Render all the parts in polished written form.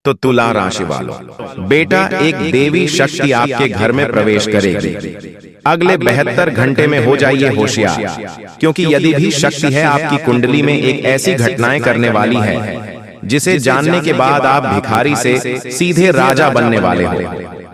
तो तुला राशि वालों, बेटा एक देवी शक्ति आपके घर में प्रवेश करेगी। अगले 72 घंटे में हो जाइए होशियार, क्योंकि यदि भी शक्ति है आपकी कुंडली में एक ऐसी घटनाएं करने वाली है जिसे जानने के बाद आप भिखारी से सीधे राजा बनने वाले हो।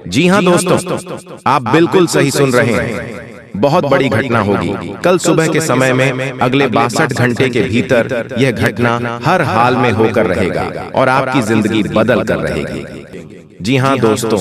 जी हां दोस्तों, आप बिल्कुल सही सुन रहे हैं। बहुत बड़ी घटना होगी कल सुबह के समय में। अगले 62 घंटे के भीतर यह घटना हर हाल में होकर रहेगा और आपकी जिंदगी बदल कर रहेगी। जी हाँ दोस्तों,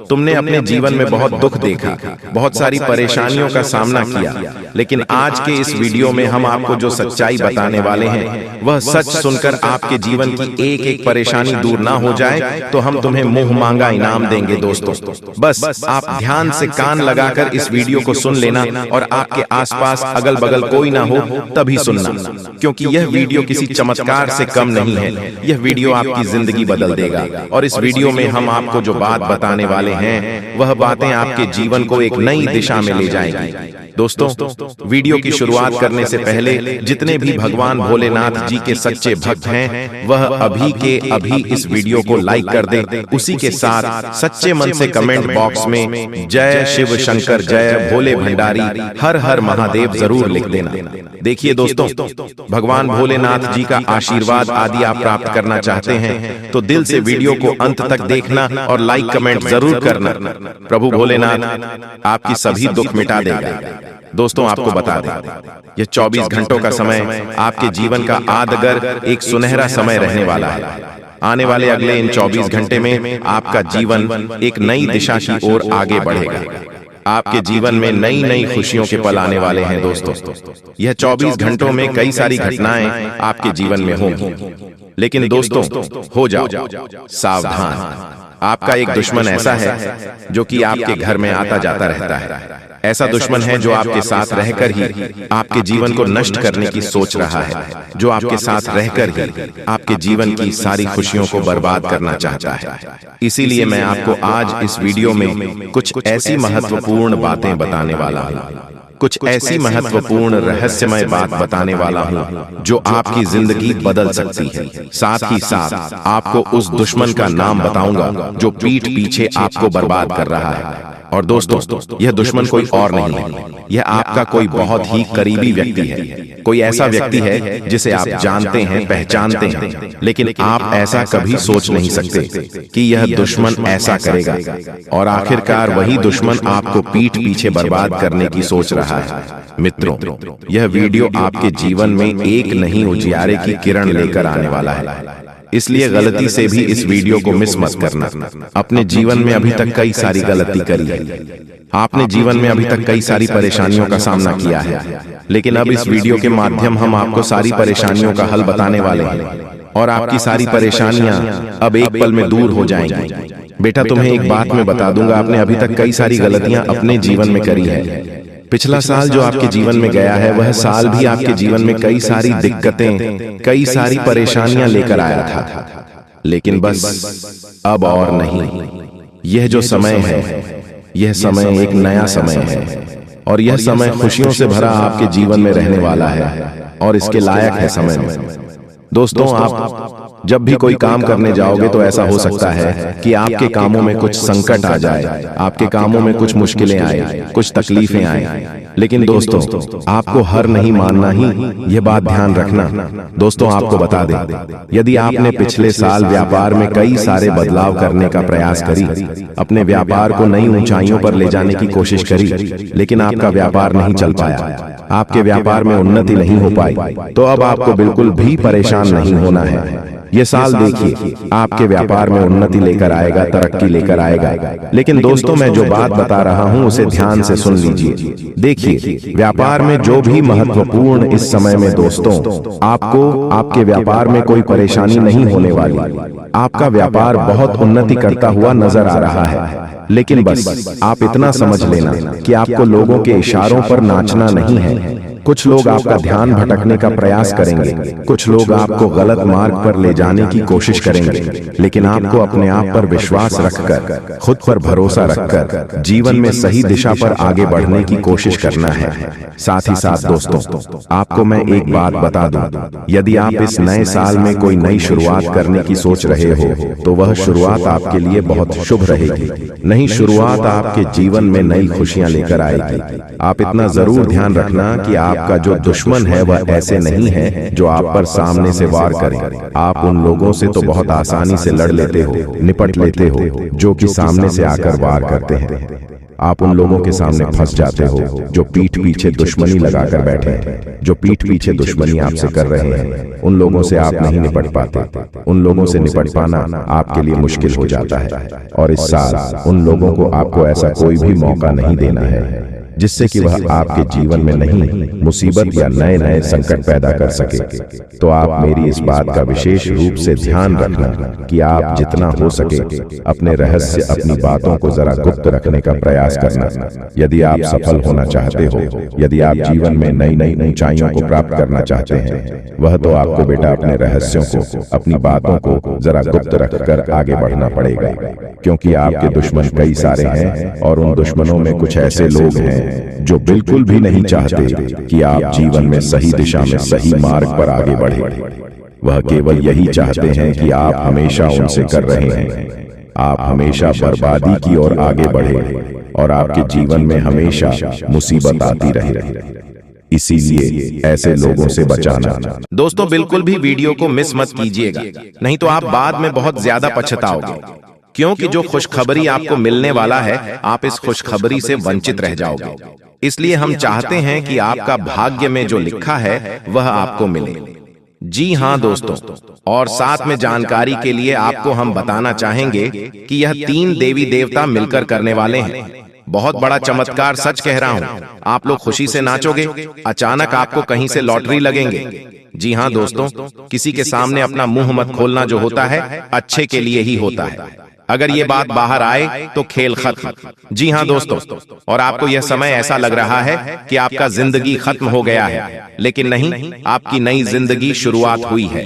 तुमने अपने जीवन में बहुत दुख देखा, बहुत सारी परेशानियों का सामना किया, लेकिन आज के इस वीडियो में हम आपको जो सच्चाई बताने वाले हैं वह सच सुनकर आपके जीवन की एक एक परेशानी दूर ना हो जाए तो हम तुम्हें मुंह मांगा इनाम देंगे दोस्तों। बस आप ध्यान से कान लगाकर इस वीडियो को सुन लेना और आपके आसपास अगल बगल कोई ना हो तभी सुनना, क्योंकि यह वीडियो किसी चमत्कार से कम नहीं है। यह वीडियो आपकी जिंदगी बदल देगा और इस वीडियो में हम आपको जो बात बताने वाले हैं वह बातें आपके जीवन को एक नई दिशा में ले जाएंगी। दोस्तों, वीडियो की शुरुआत करने से पहले जितने भी भगवान भोलेनाथ जी के सच्चे भक्त हैं वह अभी के अभी इस वीडियो को लाइक कर दें। उसी के साथ सच्चे मन से कमेंट बॉक्स में जय शिव शंकर, जय भोले भंडारी, हर हर महादेव जरूर लिख देना। देखिए दोस्तों, भगवान भोलेनाथ जी का आशीर्वाद आदि आप प्राप्त करना चाहते हैं तो दिल से वीडियो को अंत तक देखना और लाइक कमेंट जरूर करना। प्रभु भोलेनाथ आपकी सभी दुख मिटा देगा। दोस्तों, आपको बता दें, यह 24 घंटों का समय आपके जीवन का आदगर एक सुनहरा समय रहने वाला है। आने वाले अगले इन 24 घंटे में आपका जीवन एक नई दिशा की ओर आगे बढ़ेगा। आपके जीवन में नई नई खुशियों के पल आने वाले हैं दोस्तों। यह 24 घंटों में कई सारी घटनाएं आपके जीवन में होंगी, लेकिन दोस्तों हो जाओ सावधान। आपका एक दुश्मन ऐसा है जो कि आपके घर में आता जाता रहता है। ऐसा दुश्मन है जो आपके साथ रहकर ही आपके जीवन को नष्ट करने की सोच रहा है, जो आपके साथ रहकर ही आपके जीवन की सारी खुशियों को बर्बाद करना चाहता है। इसीलिए मैं आपको आज इस वीडियो में कुछ ऐसी महत्वपूर्ण बातें बताने वाला हूँ, कुछ ऐसी महत्वपूर्ण रहस्यमय बात बताने वाला हूँ जो आपकी जिंदगी बदल सकती है। साथ ही साथ आपको उस दुश्मन का नाम बताऊंगा जो पीठ पीछे आपको बर्बाद कर रहा है। और दोस्तों, यह दुश्मन कोई और नहीं है, यह आपका कोई बहुत ही करीबी व्यक्ति है। कोई ऐसा व्यक्ति है जिसे आप जानते हैं, पहचानते हैं, लेकिन आप ऐसा कभी सोच नहीं सकते कि यह दुश्मन ऐसा करेगा। और आखिरकार वही दुश्मन आपको पीठ पीछे बर्बाद करने की सोच रहा है। मित्रों, यह वीडियो आपके जीवन में एक नहीं उजियारे की किरण लेकर आने वाला है, इसलिए गलती से भी इस वीडियो को मिस मत करना। अपने जीवन में अभी तक कई सारी गलती करी है, आपने जीवन में अभी तक कई सारी परेशानियों का सामना किया है, लेकिन अब इस वीडियो के माध्यम हम आपको सारी परेशानियों का हल बताने वाले हैं और आपकी सारी परेशानियां अब एक पल में दूर हो जाएंगी। बेटा, तुम्हें एक बात मैं बता दूंगा, आपने अभी तक कई सारी गलतियां अपने जीवन में करी है। पिछला साल जो आपके जीवन में गया है वह साल भी आपके जीवन में कई सारी दिक्कतें, कई सारी परेशानियां लेकर आया था, लेकिन बस अब और नहीं। यह जो समय है, यह समय एक नया समय है और यह समय खुशियों से भरा आपके जीवन में रहने वाला है और इसके लायक है समय में। दोस्तों, आप जब भी कोई काम करने जाओगे तो ऐसा हो सकता है कि आपके कामों में कुछ संकट आ जाए, आपके कामों में कुछ मुश्किलें आए, कुछ तकलीफें आए, लेकिन दोस्तों आपको हार नहीं मानना ही यह बात ध्यान रखना। दोस्तों, आपको बता दें, यदि आपने पिछले साल व्यापार में कई सारे बदलाव करने का प्रयास करी, अपने व्यापार को नई ऊंचाइयों पर ले जाने की कोशिश करी, लेकिन आपका व्यापार नहीं चल पाया, आपके व्यापार में उन्नति नहीं हो पाई, तो अब आपको बिल्कुल भी परेशान नहीं होना है। ये साल देखिए आपके व्यापार में उन्नति लेकर आएगा, तरक्की लेकर आएगा। लेकिन दोस्तों, मैं जो बात बता रहा हूँ उसे ध्यान से सुन लीजिए। देखिए, व्यापार में जो भी महत्वपूर्ण इस समय में दोस्तों, आपको आपके व्यापार में कोई परेशानी नहीं होने वाली। आपका व्यापार बहुत उन्नति करता हुआ नजर आ रहा है, लेकिन बस आप इतना समझ लेना कि आपको लोगों के इशारों पर नाचना नहीं है। कुछ लोग आपका ध्यान भटकने का प्रयास करेंगे, कुछ लोग आपको गलत मार्ग पर ले जाने की कोशिश करेंगे, लेकिन आपको अपने आप पर विश्वास रखकर, खुद पर भरोसा रखकर जीवन में सही दिशा पर आगे बढ़ने की कोशिश करना है। साथ ही साथ दोस्तों, आपको मैं एक बात बता दूं, यदि आप इस नए साल में कोई नई शुरुआत करने की सोच रहे हो तो वह शुरुआत आपके लिए बहुत शुभ रहेगी। नई शुरुआत आपके जीवन में नई खुशियां लेकर आएगी। आप इतना जरूर ध्यान रखना कि आपका जो दुश्मन है वह ऐसे नहीं है जो आप पर सामने से वार करे। आप उन लोगों से तो बहुत आसानी से लड़ लेते हो, निपट लेते हो, जो कि सामने से आकर वार करते हैं। आप उन लोगों के सामने फंस जाते हो जो पीठ पीछे दुश्मनी लगाकर बैठे हैं, जो पीठ पीछे दुश्मनी आपसे कर रहे हैं। उन लोगों से आप नहीं निपट पाते। उन लोगों से निपट पाना आपके लिए मुश्किल हो जाता है। और इस साल उन लोगों को आपको ऐसा कोई भी मौका नहीं देना है जिससे कि वह आपके जीवन में नहीं मुसीबत या नए नए संकट पैदा कर सके। तो आप मेरी इस बात का विशेष रूप से ध्यान रखना कि आप जितना हो सके अपने रहस्य, अपनी बातों को जरा गुप्त रखने का प्रयास करना। यदि आप सफल होना चाहते हो, यदि आप जीवन में नई नई ऊंचाइयों को प्राप्त करना चाहते हैं, वह तो आपको बेटा अपने रहस्यों को, अपनी बातों को जरा गुप्त रखकर आगे बढ़ना पड़ेगा, क्योंकि आपके दुश्मन कई सारे हैं और उन दुश्मनों में कुछ ऐसे लोग हैं जो बिल्कुल भी नहीं चाहते कि आप जीवन में सही दिशा में, सही मार्ग पर आगे बढ़े। वह केवल यही चाहते हैं कि आप हमेशा उनसे कर रहे हैं, आप हमेशा बर्बादी की ओर आगे बढ़े और आपके जीवन में हमेशा मुसीबत आती रहे। इसीलिए ऐसे लोगों से बचाना। दोस्तों, बिल्कुल भी वीडियो को मिस मत कीजिएगा, नहीं तो आप बाद में बहुत ज्यादा पछताओगे, क्योंकि जो खुशखबरी आपको मिलने वाला है आप इस खुशखबरी से वंचित रह जाओगे। इसलिए हम चाहते हैं कि आपका भाग्य में जो लिखा है वह आपको मिले। जी हाँ दोस्तों, और साथ में जानकारी के लिए आपको हम बताना चाहेंगे कि यह 3 देवी देवता मिलकर करने वाले हैं। बहुत बड़ा चमत्कार, सच कह रहा हूँ। आप लोग खुशी से नाचोगे, अचानक आपको कहीं से लॉटरी लगेंगे। जी हाँ दोस्तों, किसी के सामने अपना मुंह मत खोलना, जो होता है अच्छे के लिए ही होता है। अगर ये बात बाहर आए तो खेल खत्म। जी हाँ दोस्तों, और आपको यह समय ऐसा लग रहा है कि आपका जिंदगी खत्म हो गया है, लेकिन नहीं, आपकी नई जिंदगी शुरुआत हुई है,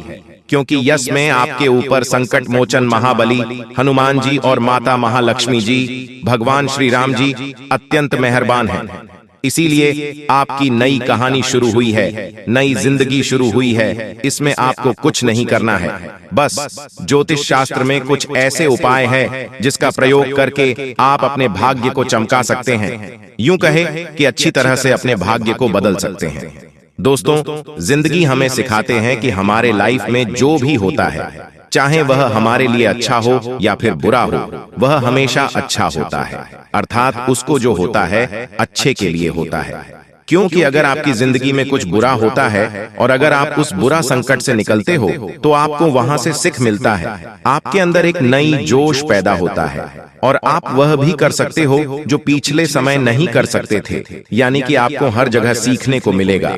क्योंकि यश में आपके ऊपर संकट मोचन महाबली हनुमान जी और माता महालक्ष्मी जी, भगवान श्री राम जी अत्यंत मेहरबान हैं। इसीलिए आपकी नई कहानी शुरू हुई है, नई जिंदगी शुरू हुई है। इसमें आपको कुछ नहीं करना है, बस ज्योतिष शास्त्र में कुछ ऐसे उपाय हैं जिसका प्रयोग करके आप अपने भाग्य को चमका सकते हैं। यूं कहे कि अच्छी तरह से अपने भाग्य को बदल सकते हैं। दोस्तों, जिंदगी हमें सिखाते हैं कि हमारे लाइफ में जो भी होता है, चाहे वह हमारे लिए अच्छा हो या फिर बुरा हो, वह हमेशा अच्छा होता है। अर्थात उसको जो होता है अच्छे के लिए होता है। क्योंकि अगर आपकी जिंदगी में कुछ बुरा होता है और अगर आप उस बुरा संकट से निकलते हो तो आपको वहां से सीख मिलता है, आपके अंदर एक नई जोश पैदा होता है और आप वह भी कर सकते हो जो पिछले समय नहीं कर सकते थे। यानी कि आपको हर जगह सीखने को मिलेगा।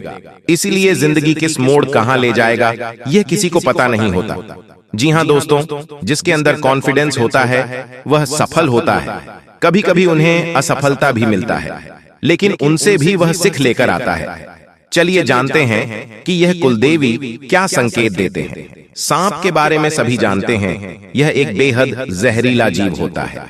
इसीलिए जिंदगी किस मोड़ कहां ले जाएगा यह किसी को पता नहीं होता। जी हाँ दोस्तों, जिसके अंदर कॉन्फिडेंस होता है वह सफल होता है। कभी कभी उन्हें असफलता भी मिलता है, लेकिन उनसे भी वह सीख लेकर आता है। चलिए जानते हैं कि यह कुलदेवी क्या संकेत देते हैं। सांप के बारे में सभी जानते हैं, यह एक बेहद जहरीला जीव होता है,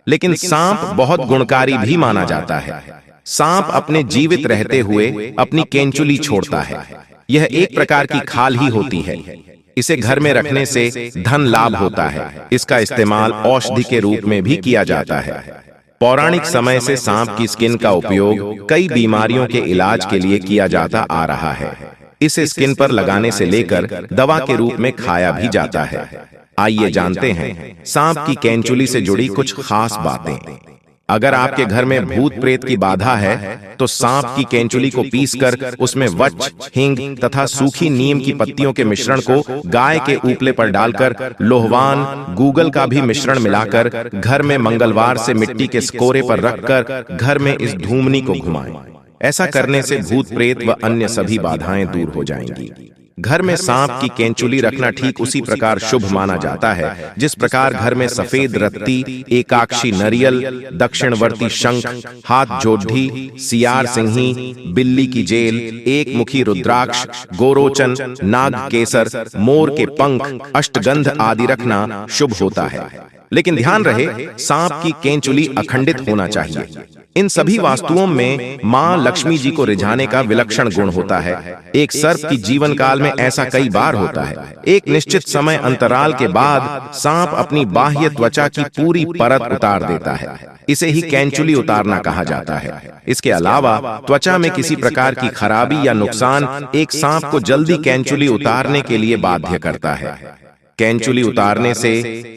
लेकिन सांप बहुत गुणकारी भी माना जाता है। सांप अपने जीवित रहते हुए अपनी केंचुली छोड़ता है। यह एक प्रकार की खाल ही होती है। इसे घर में रखने से धन लाभ होता है। इसका इस्तेमाल औषधि के रूप में भी किया जाता है। पौराणिक समय से सांप की स्किन का उपयोग कई बीमारियों के इलाज के लिए किया जाता आ रहा है। इसे स्किन पर लगाने से लेकर दवा के रूप में खाया भी जाता है। आइए जानते हैं सांप की केंचुली से जुड़ी कुछ खास बातें। अगर आपके घर में भूत प्रेत की बाधा है तो सांप की केंचुली को पीसकर उसमें वच, हिंग तथा सूखी नीम की पत्तियों के मिश्रण को गाय के उपले पर डालकर लोहवान, गूगल का भी मिश्रण मिलाकर घर में मंगलवार से मिट्टी के स्कोरे पर रखकर घर में इस धूमनी को घुमाएं। ऐसा करने से भूत प्रेत व अन्य सभी बाधाएं दूर हो जाएंगी। घर में सांप की केंचुली रखना ठीक उसी प्रकार शुभ माना जाता है जिस प्रकार घर में सफेद रत्ती, एकाक्षी नरियल, दक्षिणवर्ती शंख, हाथ जोढ़ी, सियार सिंही, बिल्ली की जेल, एक मुखी रुद्राक्ष, गोरोचन, नाग केसर, मोर के पंख, अष्टगंध आदि रखना शुभ होता है। लेकिन ध्यान रहे, सांप की केंचुली अखंडित होना चाहिए। इन सभी वास्तुओं में मां लक्ष्मी जी को रिझाने का विलक्षण गुण होता है। एक सर्प की जीवन काल में ऐसा कई बार होता है। एक निश्चित समय अंतराल के बाद सांप अपनी बाह्य त्वचा की पूरी परत उतार देता है। इसे ही केंचुली उतारना कहा जाता है। इसके अलावा त्वचा में किसी प्रकार की खराबी या नुकसान एक सांप को जल्दी केंचुली उतारने के लिए बाध्य करता है। केंचुली उतारने से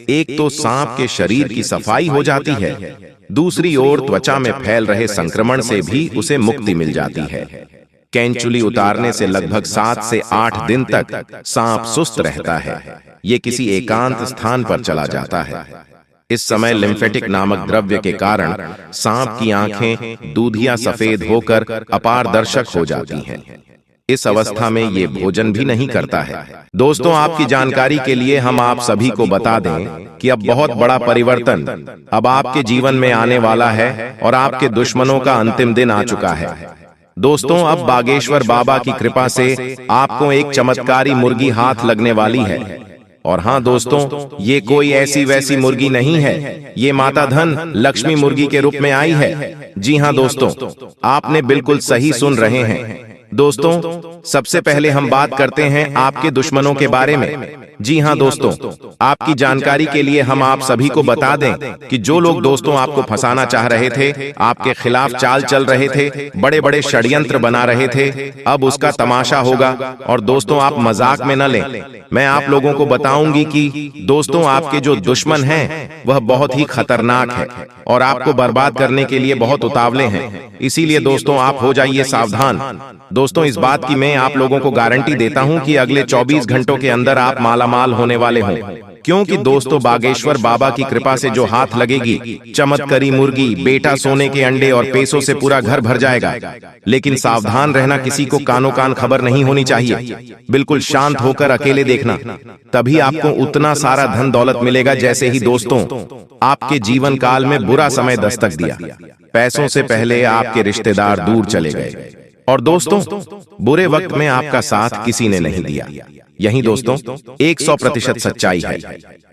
एक तो सांप के शरीर की सफाई हो जाती है, दूसरी ओर त्वचा में फैल रहे संक्रमण से भी उसे मुक्ति मिल जाती है। केंचुली उतारने से लगभग 7 से 8 दिन तक सांप सुस्त रहता है। ये किसी एकांत स्थान पर चला जाता है। इस समय लिम्फेटिक नामक द्रव्य के कारण सांप की आंखें दूधिया सफेद होकर अपारदर्शक हो जाती हैं। इस अवस्था में ये भोजन भी नहीं करता है। दोस्तों, आपकी जानकारी के लिए हम आप सभी को बता दें कि अब बहुत बड़ा परिवर्तन अब आपके जीवन में आने वाला है और आपके दुश्मनों का अंतिम दिन आ चुका है। दोस्तों, अब बागेश्वर बाबा की कृपा से आपको एक चमत्कारी मुर्गी हाथ लगने वाली है। और हाँ दोस्तों, ये कोई ऐसी वैसी मुर्गी नहीं है, ये माता धन लक्ष्मी मुर्गी के रूप में आई है। जी हाँ दोस्तों, आपने बिल्कुल सही सुन रहे हैं। दोस्तों, सबसे पहले हम बात करते हैं आपके दुश्मनों के बारे में। जी हाँ दोस्तों, आपकी जानकारी के लिए हम आप सभी को बता दें कि जो लोग दोस्तों आपको फंसाना चाह रहे थे, आपके खिलाफ चाल चल रहे थे, बड़े बड़े षड्यंत्र बना रहे थे, अब उसका तमाशा होगा। और दोस्तों, आप मजाक में न लें। मैं आप लोगों को बताऊंगी कि दोस्तों आपके जो दुश्मन हैं वह बहुत ही खतरनाक है और आपको बर्बाद करने के लिए बहुत उतावले हैं। इसीलिए दोस्तों आप हो जाइए सावधान। दोस्तों, इस बात की मैं आप लोगों को गारंटी देता हूं कि अगले 24 घंटों के अंदर आप मालामाल होने वाले हों, क्योंकि दोस्तों बागेश्वर बाबा की कृपा से जो हाथ लगेगी, चमत्कारी मुर्गी, बेटा सोने के अंडे और पैसों से पूरा घर भर जाएगा। लेकिन सावधान रहना, किसी को कानो कान खबर नहीं होनी चाहिए। बिल्कुल शांत होकर अकेले देखना, तभी आपको उतना सारा धन दौलत मिलेगा। जैसे ही दोस्तों आपके जीवन काल में बुरा समय दस्तक दिया, पैसों से पहले आपके रिश्तेदार दूर चले गए और दोस्तों बुरे वक्त में आपका साथ किसी ने नहीं दिया। यही दोस्तों 100% सच्चाई है।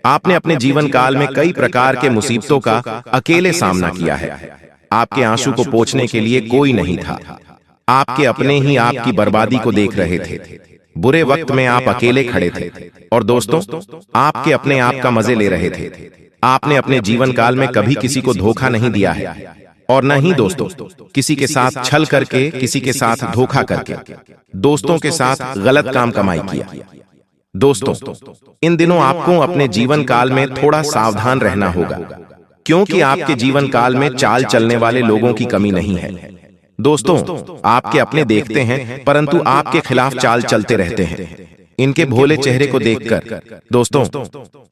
आपने अपने जीवन काल में कई प्रकार के मुसीबतों का अकेले सामना किया है। आपके आंसू को पोंछने के लिए कोई नहीं था। आपके अपने ही आपकी बर्बादी को देख रहे थे। बुरे वक्त में आप अकेले खड़े थे और दोस्तों आपके अपने आप का मजे ले रहे थे। आपने अपने जीवन काल में कभी किसी को धोखा नहीं दिया है और न ही दोस्तों किसी के साथ छल करके, किसी के साथ धोखा करके दोस्तों के साथ गलत काम कमाई किया। दोस्तों, इन दिनों आपको अपने जीवन काल में थोड़ा सावधान रहना होगा, क्योंकि आपके जीवन काल में चाल चलने वाले लोगों की कमी नहीं है। दोस्तों, आपके अपने देखते हैं परंतु आपके खिलाफ चाल चलते रहते हैं। इनके भोले चेहरे को देखकर दोस्तों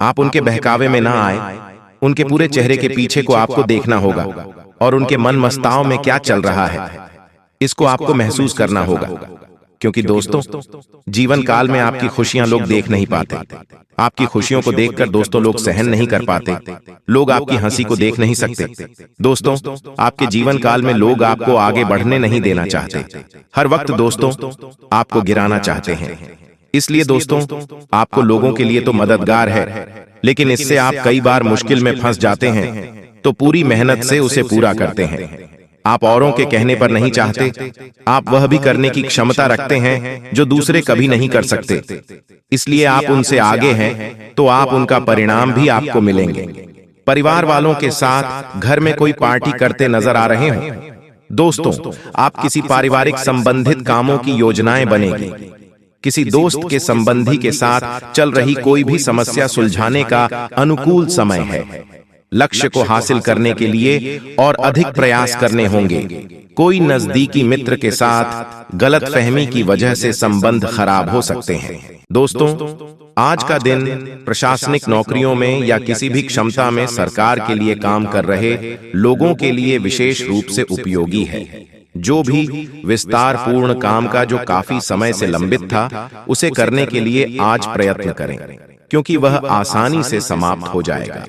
आप उनके बहकावे में ना आए। उनके पूरे चेहरे के पीछे को आपको देखना होगा और उनके मन मस्ताव में क्या चल रहा है इसको आपको महसूस करना होगा। क्योंकि दोस्तों जीवन काल में आपकी खुशियां लोग देख नहीं पाते। आपकी खुशियों को देखकर दोस्तों लोग सहन नहीं कर पाते। लोग आपकी हंसी को देख नहीं सकते। दोस्तों आपके जीवन काल में लोग आपको आगे बढ़ने नहीं देना चाहते। हर वक्त दोस्तों आपको गिराना चाहते हैं। इसलिए दोस्तों आपको लोगों के लिए तो मददगार है, लेकिन इससे आप कई बार मुश्किल में फंस जाते हैं, तो पूरी मेहनत से उसे पूरा करते हैं। आप औरों के कहने पर नहीं चाहते। आप वह भी करने की क्षमता रखते हैं जो दूसरे कभी नहीं कर सकते। इसलिए आप उनसे आगे हैं, तो आप उनका परिणाम भी आपको मिलेंगे। परिवार वालों के साथ घर में कोई पार्टी करते नजर आ रहे हो दोस्तों, आप किसी पारिवारिक संबंधित कामों की योजनाएं बनेगी। किसी दोस्त के संबंधी के साथ चल रही कोई भी समस्या सुलझाने का अनुकूल समय है। लक्ष्य को हासिल करने के लिए और अधिक प्रयास करने होंगे। कोई नजदीकी मित्र के साथ गलतफहमी की वजह से संबंध खराब हो सकते हैं। दोस्तों आज का दिन प्रशासनिक नौकरियों में या किसी भी क्षमता में सरकार के लिए काम कर रहे लोगों के लिए विशेष रूप से उपयोगी है। जो भी विस्तार पूर्ण काम का जो काफी समय से लंबित था, उसे करने के लिए आज प्रयत्न करें, क्योंकि वह आसानी से समाप्त हो जाएगा।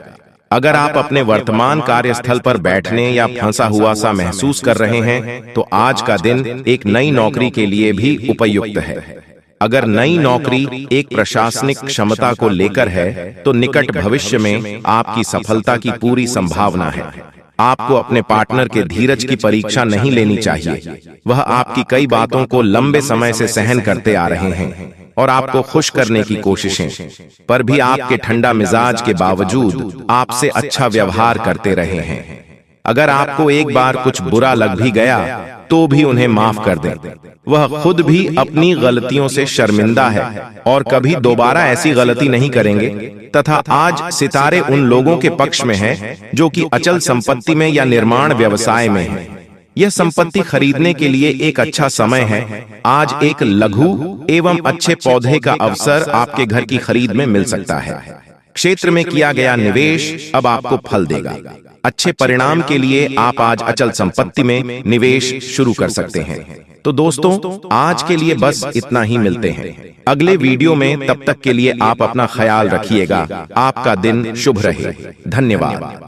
अगर आप अपने वर्तमान कार्यस्थल पर बैठने या फंसा हुआ सा महसूस कर रहे हैं, तो आज का दिन एक नई नौकरी के लिए भी उपयुक्त है। अगर नई नौकरी एक प्रशासनिक क्षमता को लेकर है, तो निकट भविष्य में आपकी सफलता की पूरी संभावना है। आपको अपने पार्टनर के धीरज की परीक्षा नहीं लेनी चाहिए। वह आपकी कई बातों को लंबे समय से सहन करते आ रहे हैं और आपको खुश करने की कोशिशें, पर भी आपके ठंडा मिजाज के बावजूद आपसे अच्छा व्यवहार करते रहे हैं। अगर आपको एक बार कुछ बुरा लग भी गया, तो भी उन्हें माफ कर दें। वह खुद भी अपनी गलतियों से शर्मिंदा है और कभी दोबारा ऐसी गलती नहीं करेंगे। तथा आज सितारे उन लोगों के पक्ष में हैं जो कि अचल संपत्ति में या निर्माण व्यवसाय में हैं। यह संपत्ति खरीदने के लिए एक अच्छा समय है। आज एक लघु एवं अच्छे पौधे का अवसर आपके घर की खरीद में मिल सकता है। क्षेत्र में किया गया निवेश अब आपको फल देगा। अच्छे परिणाम के लिए आप आज अचल संपत्ति में निवेश शुरू कर सकते हैं। तो दोस्तों, आज के लिए बस इतना ही। मिलते हैं अगले वीडियो में। तब तक के लिए आप अपना ख्याल रखिएगा। आपका दिन शुभ रहे। धन्यवाद।